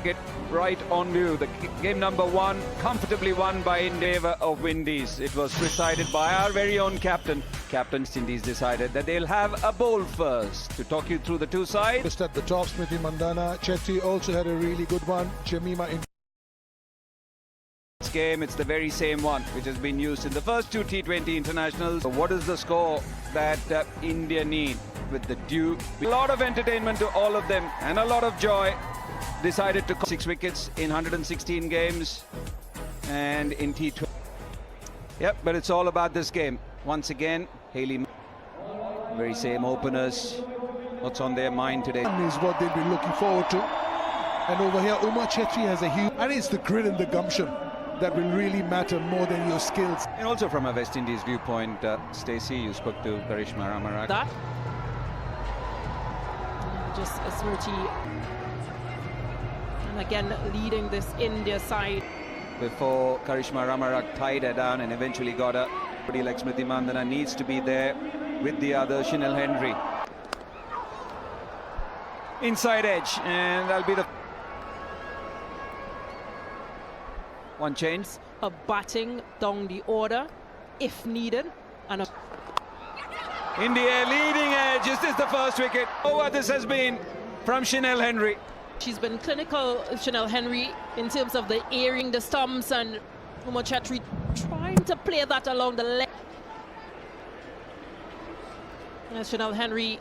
Get right on view. The game number 1 comfortably won by India of Windies. It was presided by our very own captain. Captain Indies decided that they'll have a bowl first. To talk you through the two sides. Just at the top, Smriti Mandhana. Chetty also had a really good one. Jemima in This game, it's the very same one which has been used in the first 2 T20 internationals. So what is the score that India need with the due? A lot of entertainment to all of them and a lot of joy. Decided to 6 wickets in 116 games and in T20. Yep, but it's all about this game. Once again, Haley, very same openers. What's on their mind today? Is what they'll be looking forward to. And over here, Uma Chetty has a huge... And it's the grit and the gumption that will really matter more than your skills. And also from a West Indies viewpoint, Stacey, you spoke to Karishma Ramarak. That just a Smriti, and again leading this India side. Before Karishma Ramarak tied her down and eventually got her. Somebody like Smriti Mandhana needs to be there with the other, Chanel Henry. Inside edge, and that'll be the one change. A batting down the order if needed, and a India leading edge. Is this the first wicket? Oh, what this has been from Chanel Henry. she's been clinical, Chanel Henry, in terms of the airing the stumps, and Uma Chetty trying to play that along the leg. Chanel Henry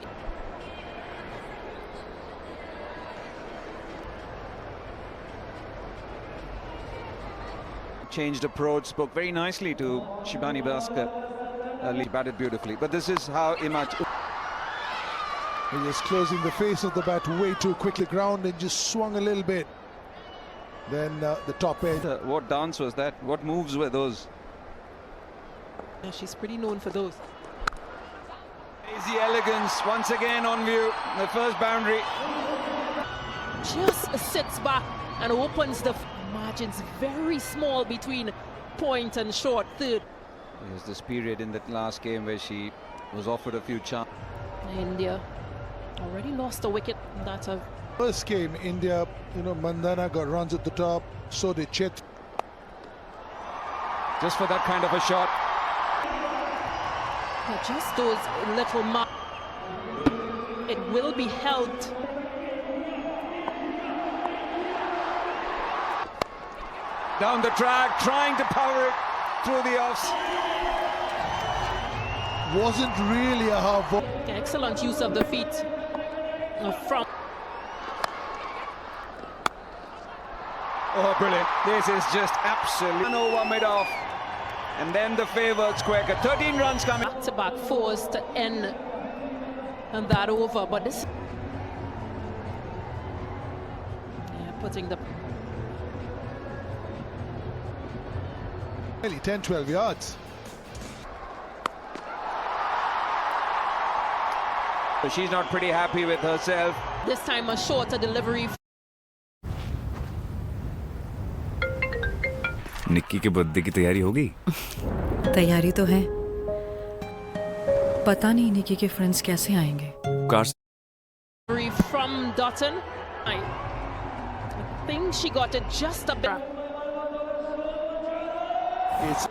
changed approach, spoke very nicely to Shibani Bhaskar. Batted beautifully, but this is how Imaj. He was closing the face of the bat way too quickly, ground, and just swung a little bit. Then the top edge. What dance was that? What moves were those? Yeah, she's pretty known for those. Easy elegance once again on view. The first boundary. Just sits back and opens the margins very small between point and short third. There's this period in that last game where she was offered a few chances. India already lost a wicket. That's a First game, India, Mandhana got runs at the top, so did Chet. Just for that kind of a shot. just those little marks. It will be held. Down the track, trying to power it through the offs. Wasn't really a half ball. Excellent use of the feet from. Oh, brilliant. This is just absolutely no one mid off. And then the favoured square. 13 runs coming. Back-to-back fours to end and that over. But this... Yeah, putting the... Nearly 10-12 yards. So she's not pretty happy with herself. This time a shorter delivery. Nikki के birthday की तैयारी हो गई? तैयारी तो है, पता नहीं निक्की के फ्रेंड्स कैसे आएंगे। From Dutton, I think she got it just a bit. It's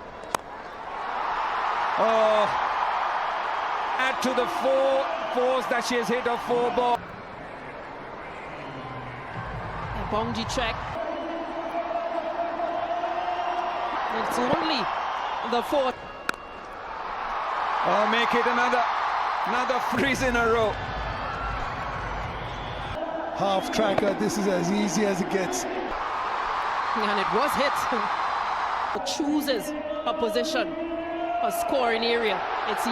add to the 4 that she has hit of 4 ball. A bungee check. It's only the 4th. Oh, make it another freeze in a row. half tracker. This is as easy as it gets. And it was hit. It chooses a position, a scoring area. It's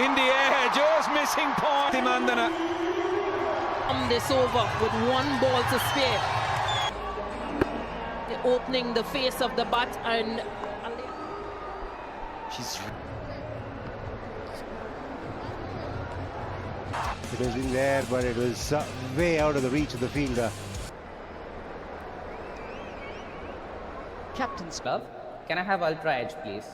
In the air, just missing point. Mandhana. This over with 1 ball to spare. Opening the face of the bat, and She's It was in there, but it was way out of the reach of the fielder. Captain's Club. Can I have Ultra Edge, please?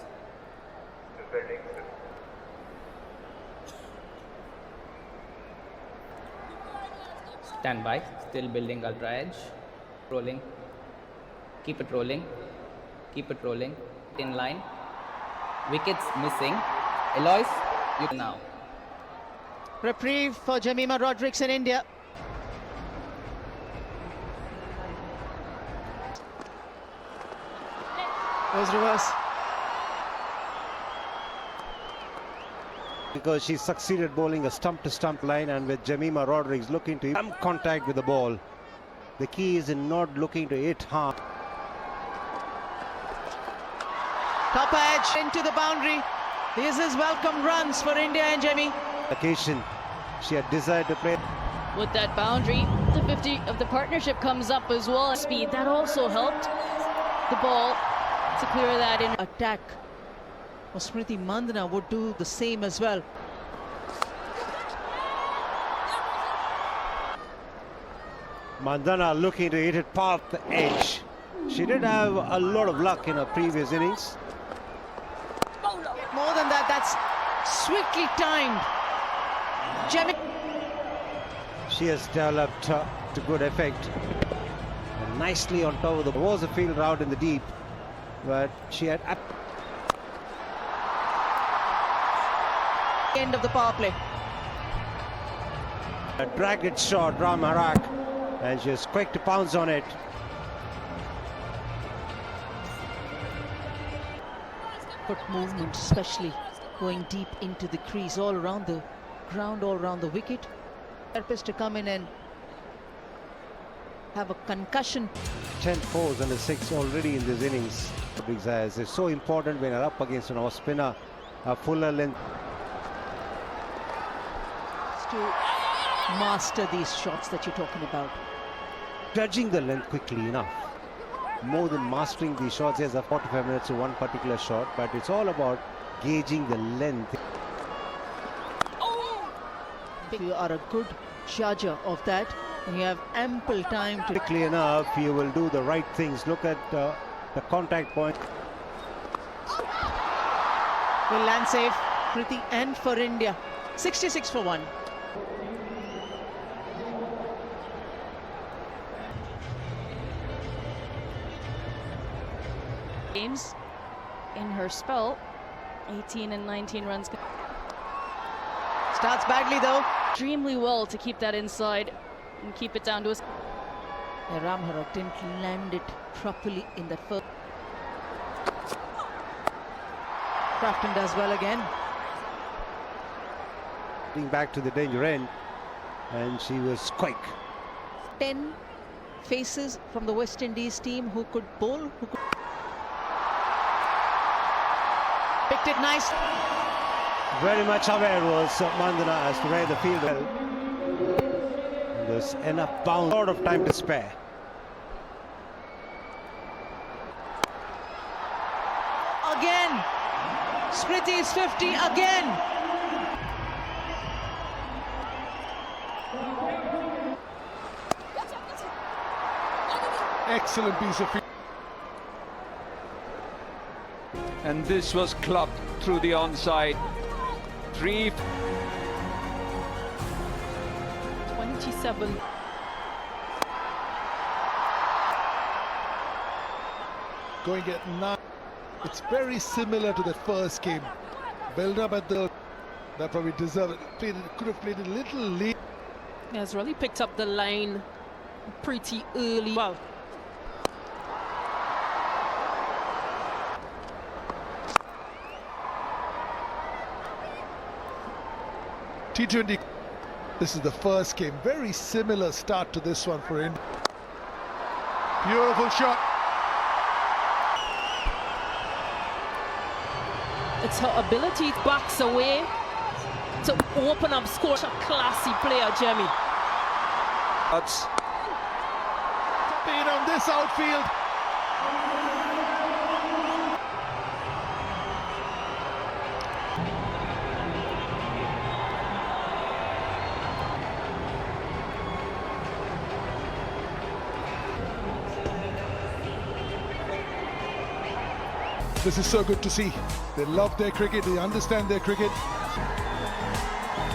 Stand by. Still building ultra edge. Rolling. Keep it rolling. Keep it rolling. In line. Wickets missing. Eloise, you now. Reprieve for Jemima Rodrigues in India. Goes reverse. Because she succeeded bowling a stump-to-stump line, and with Jemima Rodrigues looking to come contact with the ball. The key is in not looking to hit hard. Top edge into the boundary. This is welcome runs for India and Jemmy. Occasion, she had desired to play. With that boundary, the 50 of the partnership comes up as well. Speed, that also helped the ball to clear that in. Attack. Smriti Mandana would do the same as well. Mandana looking to hit it past the edge. She did have a lot of luck in her previous innings. More than that, that's swiftly timed. Jemmy. She has developed to good effect. And nicely on top of the... There was a field route in the deep, but she had... End of the power play. A dragged shot, Ram Harak, and she was quick to pounce on it. Foot movement, especially going deep into the crease, all around the ground, all around the wicket. Therapist to come in and have a concussion. 10 fours and a 6 already in this innings. It's so important when you're up against an off spinner, a fuller length. To master these shots that you're talking about. Judging the length quickly enough. More than mastering these shots, there's a 45 minutes to one particular shot, but it's all about gauging the length. If you are a good judger of that, and you have ample time to... Quickly enough, you will do the right things. Look at the contact point. Will land safe, Priti, and for India. 66 for 1. Games in her spell, 18 and 19 runs. Starts badly though. Extremely well to keep that inside and keep it down to us. Ram Harak didn't land it properly in the first. Crafton does well again. Getting back to the danger end, and she was quick. 10 faces from the West Indies team who could bowl, who could... Picked it nice. Very much aware was Mandana as to where the field well. And there's enough bounce, a lot of time to spare. Again. Smriti is 50 again. Excellent piece of field. And this was clubbed through the onside. 27. Going at 9. It's very similar to the first game. Build up at the... That probably deserved it. Could have played it a little late. Has really picked up the line pretty early. Wow. T20. This is the first game. Very similar start to this one for India. Beautiful shot. It's her ability backs away to open up score. Such a classy player, Jemmy. That's Being on this outfield. This is so good to see. They love their cricket, they understand their cricket.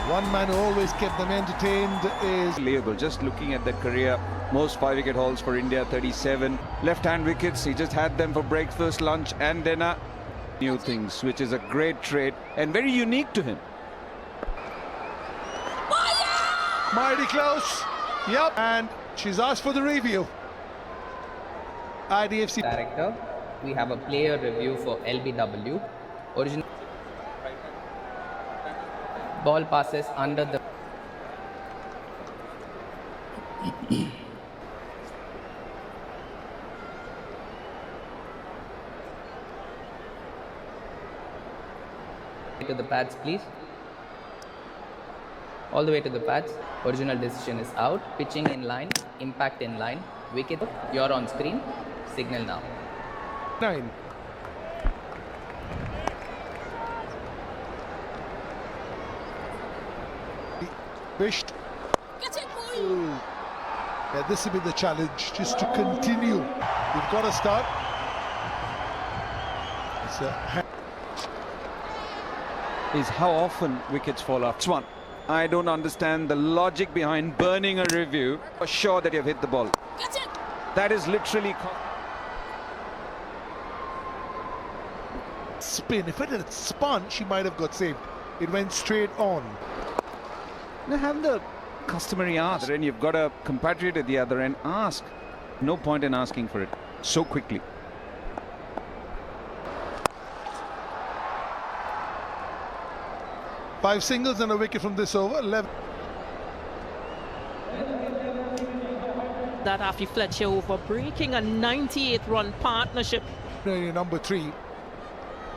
One man who always kept them entertained is Unbelievable. Just looking at the career, most 5-wicket hauls for India, 37. Left-hand wickets, he just had them for breakfast, lunch and dinner. New things, which is a great trait and very unique to him. mighty close. Yep, and she's asked for the review. IDFC Director, we have a player review for LBW. Original ball passes under the to the pads, please. All the way to the pads. Original decision is out. Pitching in line, impact in line, wicket. You're on screen. Signal now. 9. Wished. Ooh. Yeah, this will be the challenge, just to continue. We've got to start. It's Is how often wickets fall off. This one, I don't understand the logic behind burning a review for sure that you've hit the ball. That is literally spin. If it had spun, she might have got saved. It went straight on. Now have the customary ask, and you've got a compatriot at the other end. Ask. No point in asking for it so quickly. Five singles and a wicket from this over. 11. That Afi Fletcher over, breaking a 98-run partnership. Number 3.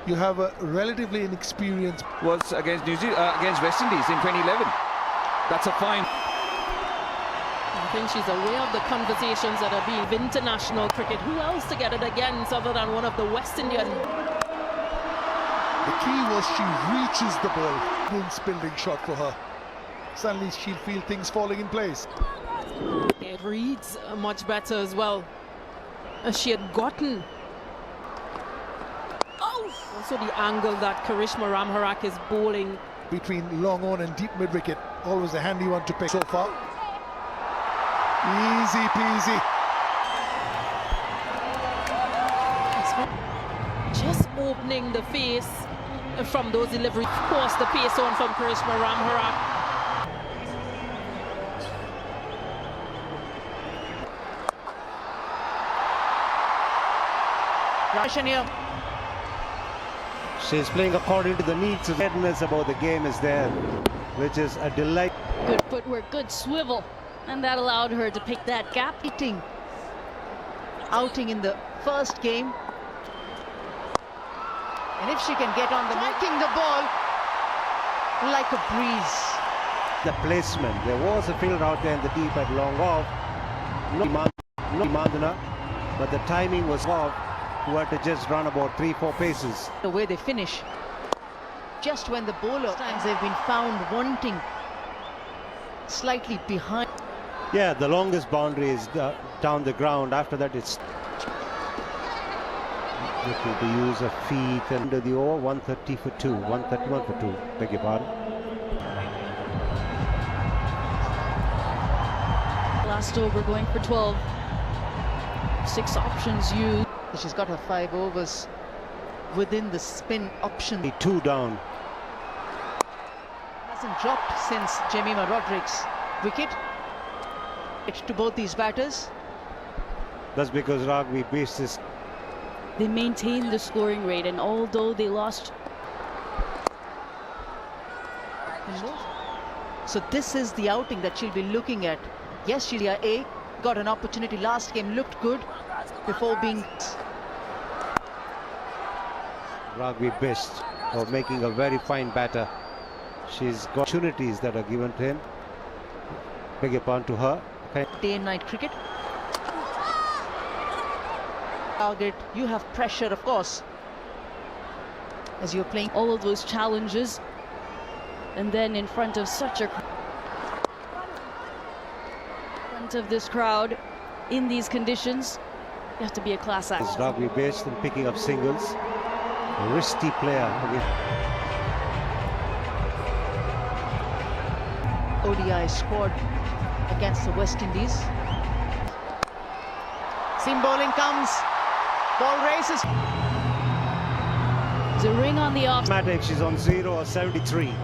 You have a relatively inexperienced. Was against against West Indies in 2011. That's a fine. I think she's aware of the conversations that are being of international cricket. Who else to get it against other than one of the West Indian? The key was she reaches the ball. Boom's building shot for her. Suddenly she'll feel things falling in place. It reads much better as well. She had gotten also the angle that Karishma Ramharak is bowling. Between long on and deep mid wicket. Always a handy one to pick so far. Easy peasy. Just opening the face from those deliveries. Of course, the pace on from Karishma Ramharak. Rashania. She's playing according to the needs. Awareness about the game is there, which is a delight. Good footwork, good swivel, and that allowed her to pick that gap. Outing in the first game. And if she can get on the tracking the ball like a breeze. The placement. There was a fielder out there in the deep at long off. No Mandana, but the timing was off. Who had to just run about 3-4 paces. The way they finish. Just when the bowler times they've been found wanting slightly behind. Yeah, the longest boundary is down the ground. After that, it's looking to use a feet under the over. 130 for 2, 131 for 2. Beg your pardon. Last over going for 12. 6 options used. She's got her 5 overs within the spin option. 2 down. Hasn't dropped since Jemima Rodrigues' wicket. To both these batters. That's because Ragbi based his. They maintained the scoring rate, and although they lost. So this is the outing that she'll be looking at. Yes, she'll A got an opportunity last game, looked good before being. Ragbi best of making a very fine batter. She's got opportunities that are given to him. Beg your pardon, to her. Okay. Day and night cricket. Target, you have pressure, of course, as you're playing all of those challenges, and then in front of such a in front of this crowd in these conditions, you have to be a class act. Ragbi based and picking up singles. A risky player. ODI squad against the West Indies. Seam bowling comes. Ball races. There's a ring on the off. Matter if she's on 0 or 73.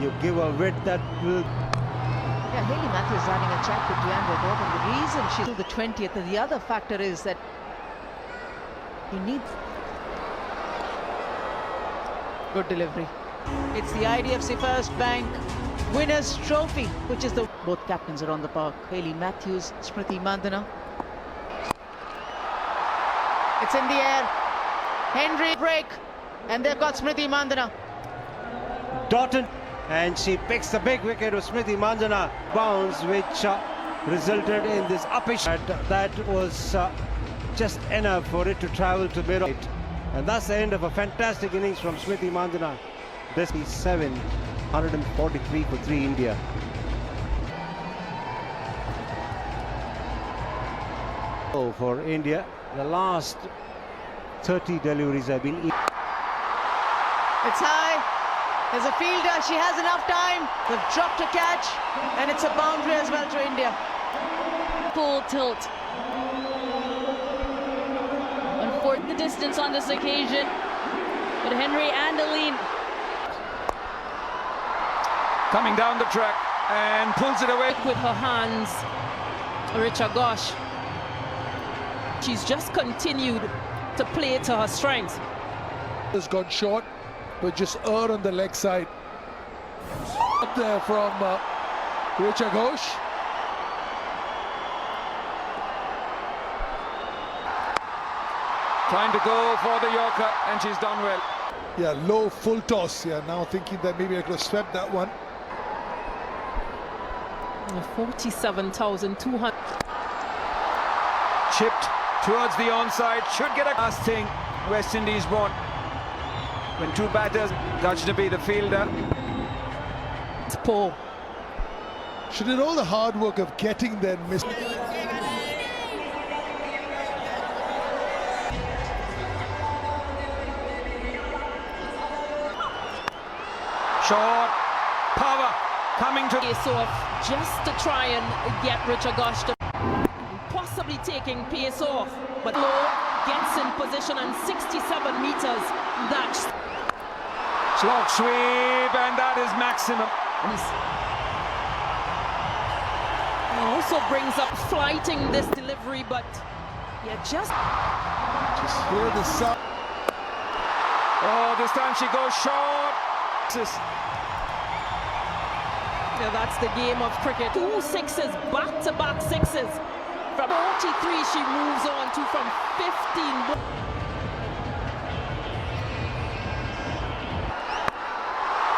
You give her width that will. Yeah, Hayley Matthews having a chat with Deandra Gordon. The reason she's till the 20th, and the other factor is that you need good delivery. It's the IDFC First Bank Winners' Trophy, which is the both captains are on the park. Hayley Matthews, Smriti Mandhana. It's in the air. Henry break, and they've got Smriti Mandhana. Dotton, and she picks the big wicket of Smriti Mandhana bounce, which resulted in this uppish. That was just enough for it to travel to mid. And that's the end of a fantastic innings from Smriti Mandhana. This is 743 for 3 India. Oh, for India, the last 30 deliveries have been. It's high. There's a fielder. She has enough time. They've dropped a catch, and it's a boundary as well to India. Full tilt. Unfortunate the distance on this occasion, but Henry and Aline Coming down the track and pulls it away. With her hands, Richa Ghosh. She's just continued to play to her strengths. Has gone short, but just err on the leg side. Up there from Richa Ghosh. Trying to go for the Yorker, and she's done well. Yeah, low full toss. Yeah, now thinking that maybe I could have swept that one. 47,200. Chipped towards the onside, should get a last thing West Indies want. When two batters, touch to be the fielder. It's poor. She did all the hard work of getting there and missed. Short, power, coming to... Pace off just to try and get Richa Ghosh to... Possibly taking pace off, but low gets in position and 67 meters. That's... Slog sweep, and that is maximum. It also brings up flighting this delivery, but yeah, just hear the sound. Oh, this time she goes short. Yeah, that's the game of cricket. 2 sixes, back-to-back sixes. From 43, she moves on to from 15.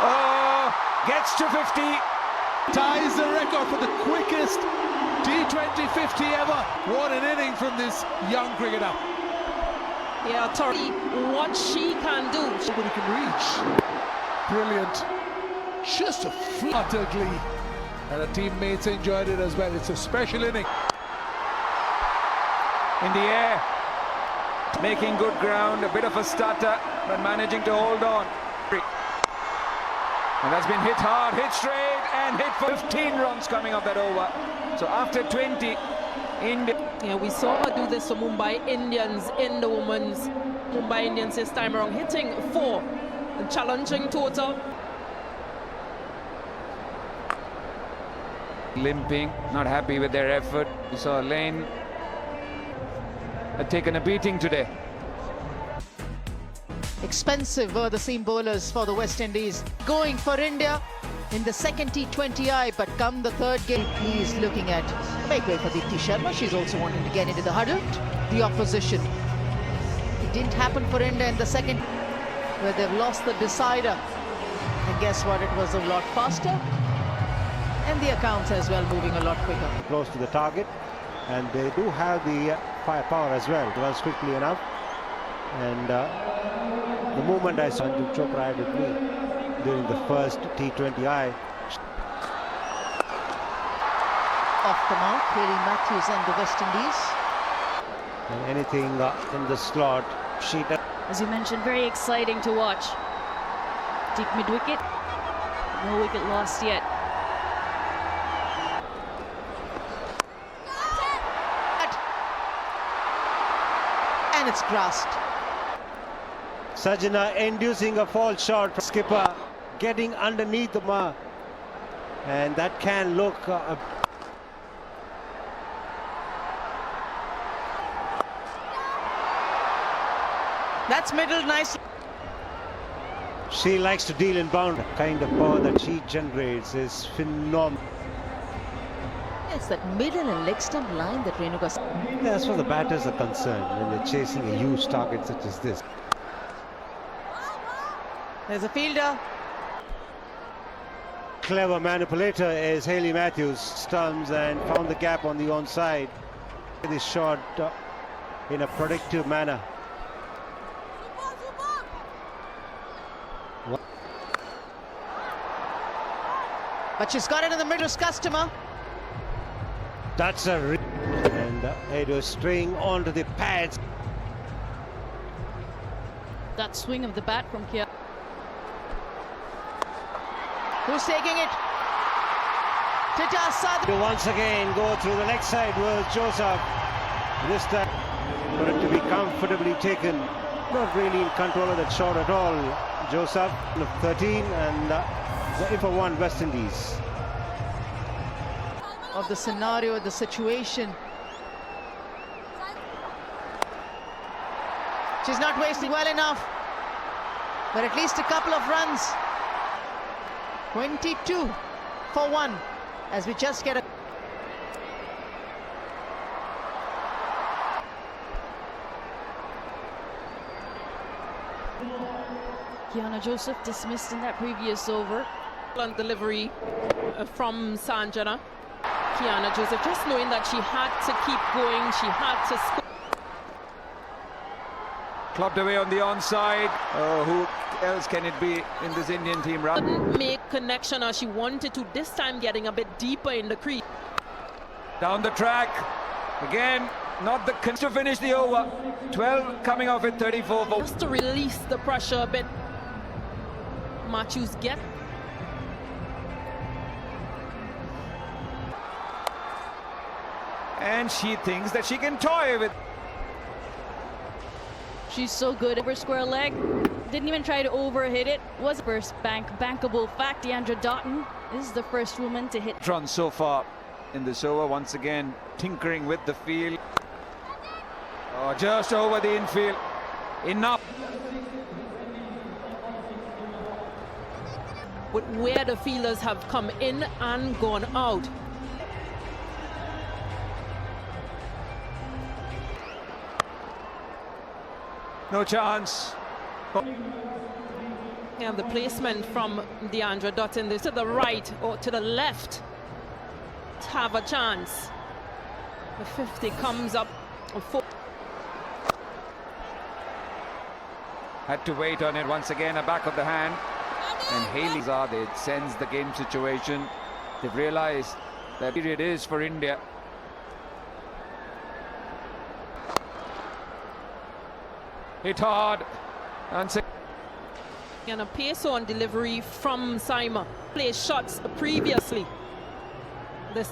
Oh, gets to 50. Ties the record for the quickest T20 50 ever. What an inning from this young cricketer. Yeah, Tori, what she can do. Nobody can reach. Brilliant. Just a utter glee. And her teammates enjoyed it as well. It's a special inning. In the air, making good ground, a bit of a stutter, but managing to hold on. And that's been hit hard, hit straight, and hit for 15 runs coming off that over. So after 20, India... Yeah, we saw her do this for Mumbai Indians in the women's. Mumbai Indians this time around, hitting 4, and challenging total. Limping, not happy with their effort. We saw Lane had taken a beating today. Expensive were the seam bowlers for the West Indies. Going for India in the second T20I, but come the third game, he is looking at make way for Deepti Sharma. She's also wanting to get into the huddle. The opposition. It didn't happen for India in the second, where they've lost the decider. And guess what? It was a lot faster. And the accounts as well moving a lot quicker. Close to the target, and they do have the firepower as well to run quickly enough. And the moment I saw Sanju Chopra had with me during the first T20I. Off the mark, Hayley Matthews and the West Indies. And anything in the slot, she does. as you mentioned, very exciting to watch. Deep mid-wicket, no wicket lost yet. and it's grasped. Sajana inducing a false shot from skipper, getting underneath the mark, and that can look That's middle nicely. she likes to deal in bound. The kind of power that she generates is phenomenal. It's that middle and leg stump line that Renuka. As far as the batters are concerned, when they're chasing a huge target such as this. There's a fielder. Clever manipulator is Hayley Matthews. Stumps and found the gap on the onside. This shot in a productive manner. But she's got it in the middle's customer. That's a and it was straying onto the pads. That swing of the bat from Kia. Who's taking it? Tita To once again go through the leg side was Joseph. This time for it to be comfortably taken. Not really in control of that shot at all. Joseph, 13, and the for one West Indies. of the scenario, the situation. She's not wasting well enough, but at least a couple of runs. 22 for 1 as we just get a... Kiana Joseph dismissed in that previous over. Delivery from Sanjana. Kiana Joseph just knowing that she had to keep going, she had to score. Clubbed away on the onside. Oh, who else can it be in this Indian team? Couldn't make connection as she wanted to, this time getting a bit deeper in the crease. Down the track. Again, not the to finish the over. 12 coming off at 34. Just to release the pressure a bit. Matthews get. And she thinks that she can toy with. She's so good over square leg. Didn't even try to overhit it. Was first bankable fact. Deandra Doughton is the first woman to hit. Runs so far in this over. Once again, tinkering with the field. Oh, just over the infield. Enough. But where the fielders have come in and gone out. No chance. And the placement from Deandra Doughton is to the right or to the left to have a chance. The 50 comes up. Had to wait on it once again, a back of the hand. And Hayley's it sends the game situation. They've realized that period is for India. Hit hard. And a pace on delivery from Saima. Placed shots previously. This